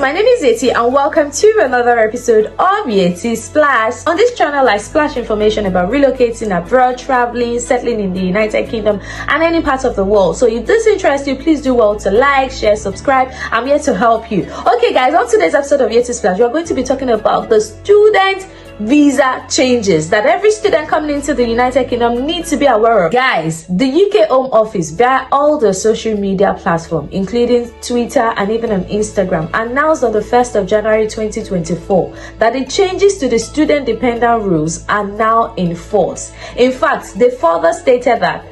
My name is Yeti and welcome to another episode of Yettysplash. On this channel, I splash information about relocating abroad, traveling, settling in the United Kingdom and any part of the world. So if this interests you, please do well to like, share, subscribe. I'm here to help you. Okay guys, on today's episode of Yettysplash, we're going to be talking about the student visa changes that every student coming into the United Kingdom needs to be aware of. Guys, the UK Home Office via all the social media platforms, including Twitter and even on Instagram, announced on the 1st of January 2024 that the changes to the student dependent rules are now in force. In fact, they further stated that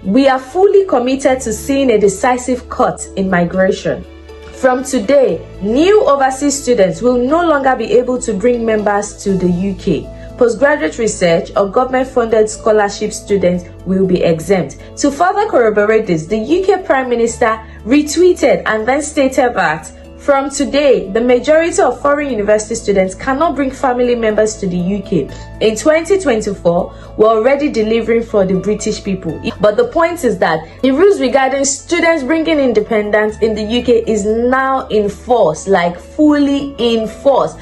we are fully committed to seeing a decisive cut in migration. From today, new overseas students will no longer be able to bring members to the UK. Postgraduate research or government-funded scholarship students will be exempt. To further corroborate this, the UK Prime Minister retweeted and then stated that from today, the majority of foreign university students cannot bring family members to the UK. In 2024, we're already delivering for the British people. But the point is that the rules regarding students bringing independence in the UK is now in force, like fully in force.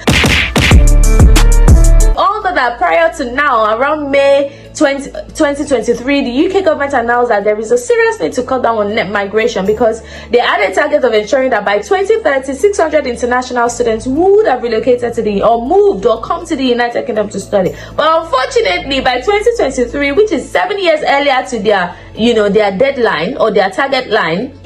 Although that prior to now, around May 2023, the UK government announced that there is a serious need to cut down on net migration because they had a target of ensuring that by 2030, 600 international students would have relocated to or moved or come to the United Kingdom to study. But unfortunately, by 2023, which is 7 years earlier to their deadline or their target line,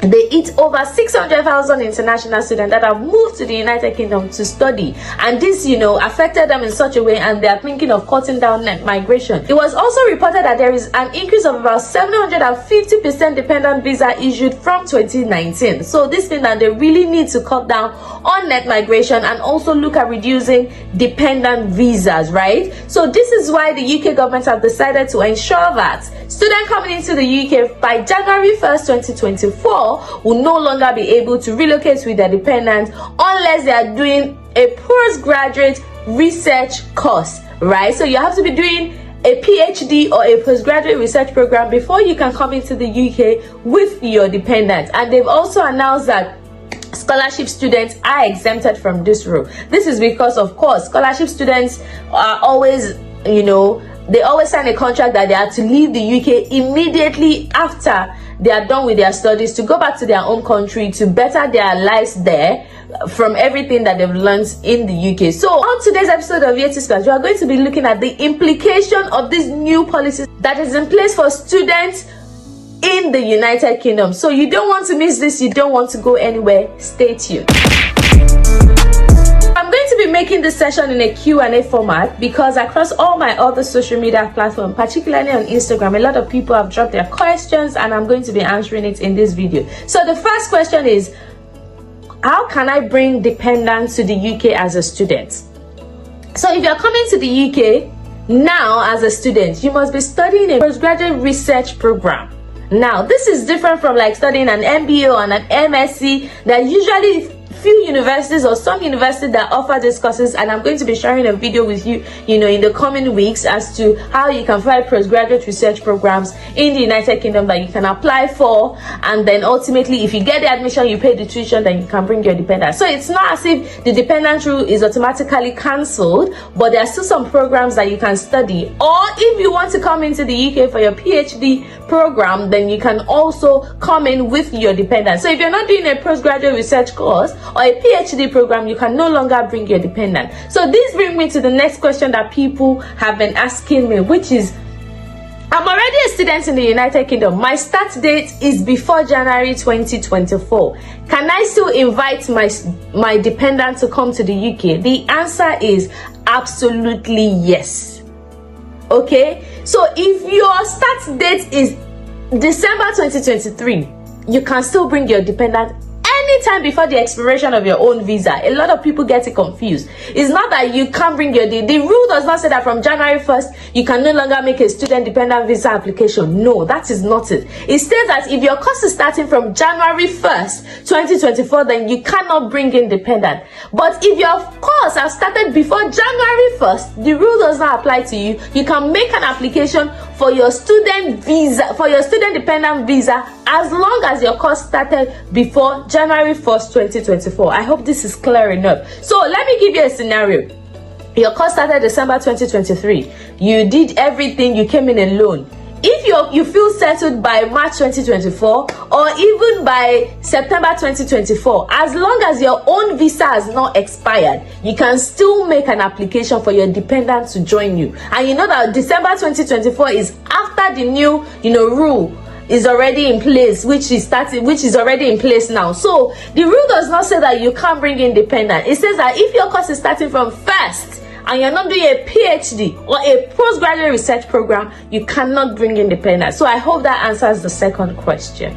they hit over 600,000 international students that have moved to the United Kingdom to study, and this affected them in such a way, and they are thinking of cutting down net migration. It was also reported that there is an increase of about 750% dependent visa issued from 2019. So this means that they really need to cut down on net migration and also look at reducing dependent visas, right? So this is why the UK government have decided to ensure that students coming into the UK by January 1st, 2024 will no longer be able to relocate with their dependents unless they are doing a postgraduate research course, right? So you have to be doing a PhD or a postgraduate research program before you can come into the UK with your dependents. And they've also announced that scholarship students are exempted from this rule. This is because, of course, scholarship students are always, they always sign a contract that they are to leave the UK immediately after they are done with their studies, to go back to their home country to better their lives there from everything that they've learned in the UK. So on today's episode of Yettysplash, we are going to be looking at the implication of these new policies that is in place for students in the United Kingdom. So you don't want to miss this, you don't want to go anywhere. Stay tuned. I'm going to be making this session in a Q&A format because across all my other social media platforms, particularly on Instagram, a lot of people have dropped their questions and I'm going to be answering it in this video. So the first question is, how can I bring dependents to the UK as a student? So if you're coming to the UK now as a student, you must be studying a postgraduate research program. Now, this is different from like studying an MBA or an MSc that usually few universities or some universities that offer these courses, and I'm going to be sharing a video with you in the coming weeks as to how you can find postgraduate research programs in the United Kingdom that you can apply for, and then ultimately if you get the admission, you pay the tuition, then you can bring your dependent. So it's not as if the dependent rule is automatically cancelled, but there are still some programs that you can study. Or if you want to come into the UK for your PhD program, then you can also come in with your dependent. So if you're not doing a postgraduate research course or a PhD program, you can no longer bring your dependent. So this brings me to the next question that people have been asking me, which is, I'm already a student in the United Kingdom. My start date is before January 2024. Can I still invite my dependent to come to the UK? The answer is absolutely yes. Okay, so if your start date is December 2023, you can still bring your dependent anytime before the expiration of your own visa. A lot of people get it confused. It's not that you can't bring your the rule does not say that from January 1st you can no longer make a student dependent visa application. No, that is not it. It states that if your course is starting from January 1st 2024, then you cannot bring in dependent. But if your course has started before January 1st, the rule does not apply to you. You can make an application for your student visa, for your student dependent visa, as long as your course started before January 1st, 2024. I hope this is clear enough. So let me give you a scenario. Your course started December 2023. You did everything, you came in alone. If you feel settled by March 2024 or even by September 2024, as long as your own visa has not expired, you can still make an application for your dependent to join you. And you know that December 2024 is after the new, rule is already in place, which is already in place now. So the rule does not say that you can't bring in dependent. It says that if your course is starting from first and you're not doing a PhD or a postgraduate research program, you cannot bring in dependent. So I hope that answers the second question.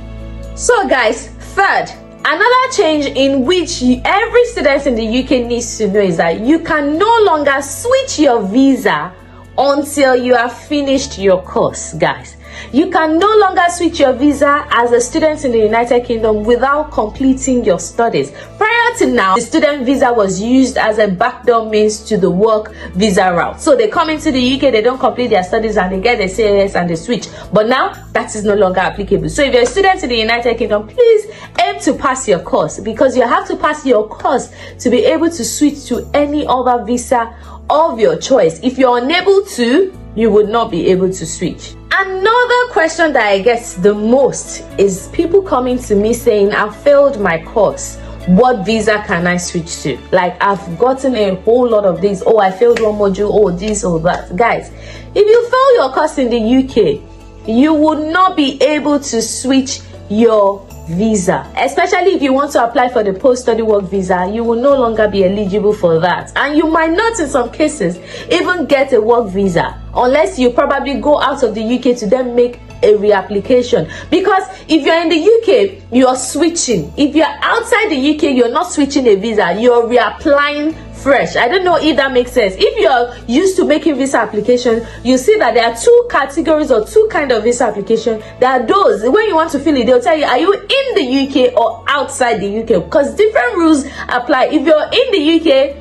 So guys, third, another change in which every student in the UK needs to know is that you can no longer switch your visa until you have finished your course, guys. You can no longer switch your visa as a student in the United Kingdom without completing your studies. Prior to now, the student visa was used as a backdoor means to the work visa route. So they come into the UK, they don't complete their studies and they get their CAS and they switch. But now that is no longer applicable. So if you're a student in the United Kingdom, please aim to pass your course, because you have to pass your course to be able to switch to any other visa of your choice. If you're unable to, you would not be able to switch. Another question that I get the most is people coming to me saying, I failed my course. What visa can I switch to? Like, I've gotten a whole lot of these. Oh, I failed one module. Oh, this or that. Guys, if you fail your course in the UK, you would not be able to switch your visa, especially if you want to apply for the post-study work visa. You will no longer be eligible for that, and you might not in some cases even get a work visa unless you probably go out of the UK to then make a reapplication. Because if you're in the UK, you're switching. If you're outside the UK, you're not switching a visa, you're reapplying fresh. I don't know if that makes sense. If you're used to making visa applications, you see that there are two categories or two kind of visa application. There are those when you want to fill it, they'll tell you, are you in the UK or outside the UK? Because different rules apply. If you're in the UK,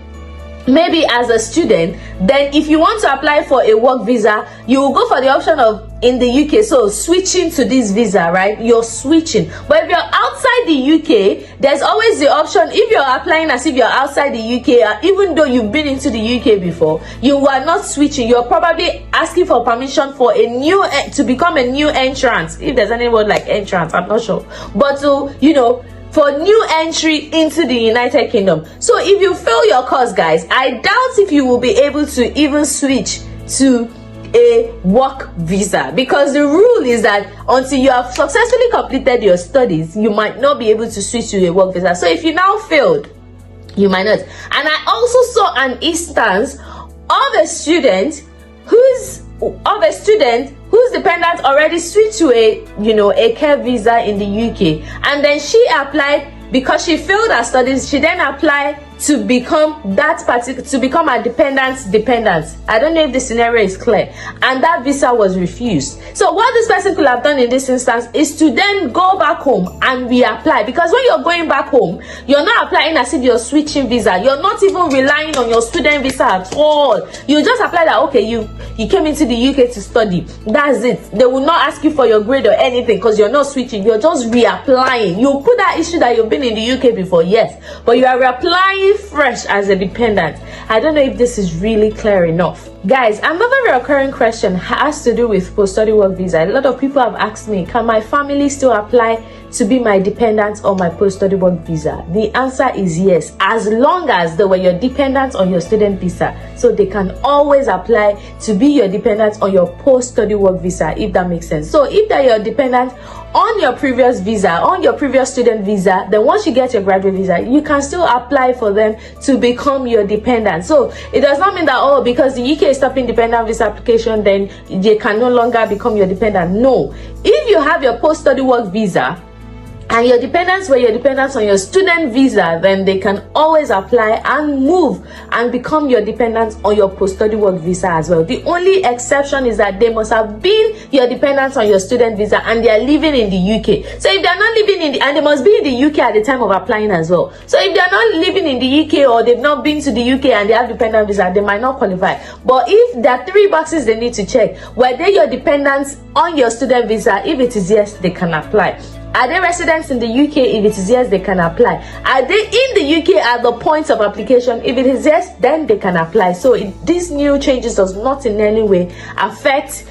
maybe as a student, then if you want to apply for a work visa, you will go for the option of in the UK, so switching to this visa, right? You're switching. But if you're outside the UK, there's always the option, if you're applying as if you're outside the UK, even though you've been into the UK before, you are not switching. You're probably asking for permission for a new to become a new entrant, if there's any word like entrant, I'm not sure, but to for new entry into the United Kingdom. So if you fail your course, guys, I doubt if you will be able to even switch to a work visa, because the rule is that until you have successfully completed your studies, you might not be able to switch to a work visa. So if you now failed, you might not. And I also saw an instance of a student whose dependent already switched to a care visa in the UK, and then she applied because she failed her studies. She then applied to become a dependent. I don't know if the scenario is clear, and that visa was refused. So what this person could have done in this instance is to then go back home and reapply, because when you're going back home, you're not applying as if you're switching visa. You're not even relying on your student visa at all. You just apply that, okay, you came into the UK to study, that's it. They will not ask you for your grade or anything, because you're not switching, you're just reapplying. You put that issue that you've been in the UK before, yes, but you are reapplying fresh as a dependent. I don't know if this is really clear enough. Guys, another recurring question has to do with post-study work visa. A lot of people have asked me, can my family still apply to be my dependent on my post-study work visa? The answer is yes, as long as they were your dependent on your student visa. So they can always apply to be your dependent on your post-study work visa, if that makes sense. So if they're your dependent on your previous visa, on your previous student visa, then once you get your graduate visa, you can still apply for them to become your dependent. So it does not mean that, oh, because the UK is stopping dependent visa application, then they can no longer become your dependent. No. If you have your post-study work visa and your dependents were your dependents on your student visa, then they can always apply and move and become your dependents on your post-study work visa as well. The only exception is that they must have been your dependents on your student visa and they are living in the UK. So if they are not living in the, and they must be in the UK at the time of applying as well. So if they are not living in the UK or they've not been to the UK and they have dependent visa, they might not qualify. But if there are 3 boxes they need to check, were they your dependents on your student visa? If it is yes, they can apply. Are they residents in the UK? If it is yes, they can apply. Are they in the UK at the point of application? If it is yes, then they can apply. So these new changes does not in any way affect,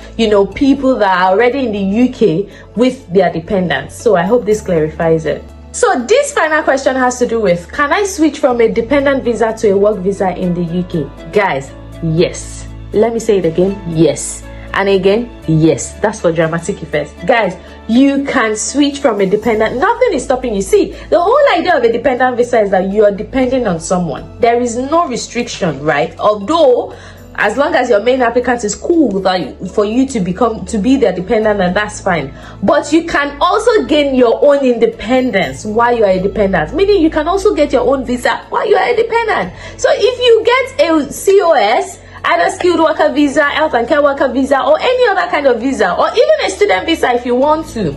people that are already in the UK with their dependents. So I hope this clarifies it. So this final question has to do with, can I switch from a dependent visa to a work visa in the UK? Guys, yes. Let me say it again, yes. And again, yes. That's for dramatic effects. Guys, you can switch from a dependent. Nothing is stopping you. See, the whole idea of a dependent visa is that you are depending on someone. There is no restriction, right? Although, as long as your main applicant is cool with that, for you to be their dependent, and that's fine. But you can also gain your own independence while you are a dependent. Meaning you can also get your own visa while you are a dependent. So if you get a COS, either skilled worker visa, health and care worker visa, or any other kind of visa, or even a student visa if you want to,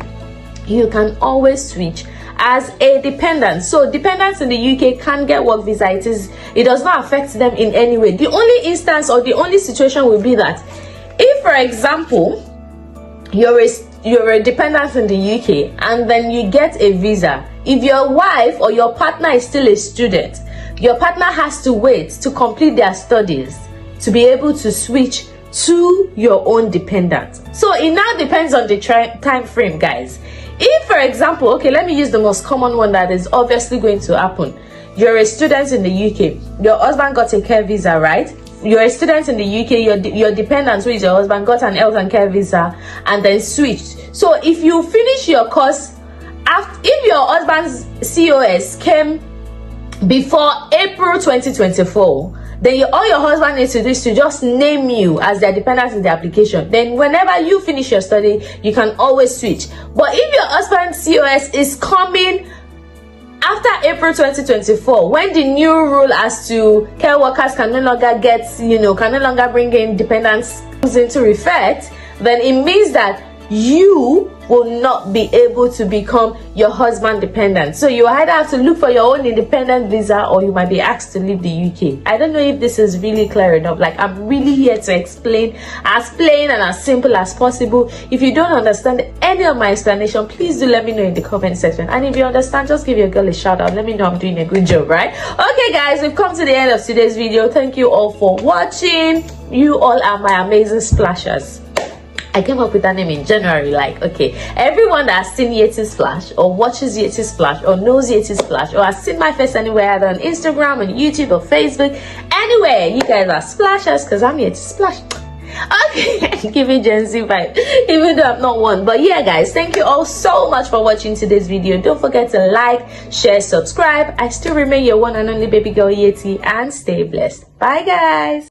you can always switch as a dependent. So dependents in the UK can get work visa. It does not affect them in any way. The only instance or the only situation will be that if, for example, you're a dependent in the UK and then you get a visa, if your wife or your partner is still a student, your partner has to wait to complete their studies to be able to switch to your own dependent. So it now depends on the time frame, guys. If, for example, okay, let me use the most common one that is obviously going to happen. You're a student in the UK, your husband got a care visa, right? You're a student in the UK, your dependent, who is your husband, got an health and care visa and then switched. So if you finish your course, if your husband's COS came before April 2024, then all your husband needs to do is to just name you as their dependent in the application. Then whenever you finish your study, you can always switch. But if your husband's COS is coming after April 2024, when the new rule as to care workers can no longer can no longer bring in dependents into effect, then it means that you will not be able to become your husband dependent. So you either have to look for your own independent visa or you might be asked to leave the UK. I don't know if this is really clear enough. Like, I'm really here to explain as plain and as simple as possible. If you don't understand any of my explanation, please do let me know in the comment section. And if you understand, just give your girl a shout out. Let me know I'm doing a good job, right? Okay guys, we've come to the end of today's video. Thank you all for watching. You all are my amazing splashers. I came up with that name in January. Like, okay, everyone that has seen Yettysplash or watches Yettysplash or knows Yettysplash or has seen my face anywhere, either on Instagram, on YouTube or Facebook, anywhere, you guys are splashers because I'm Yettysplash. Okay, give me Gen Z vibe, even though I'm not one. But yeah guys, thank you all so much for watching today's video. Don't forget to like, share, subscribe. I still remain your one and only baby girl Yeti, and stay blessed. Bye guys.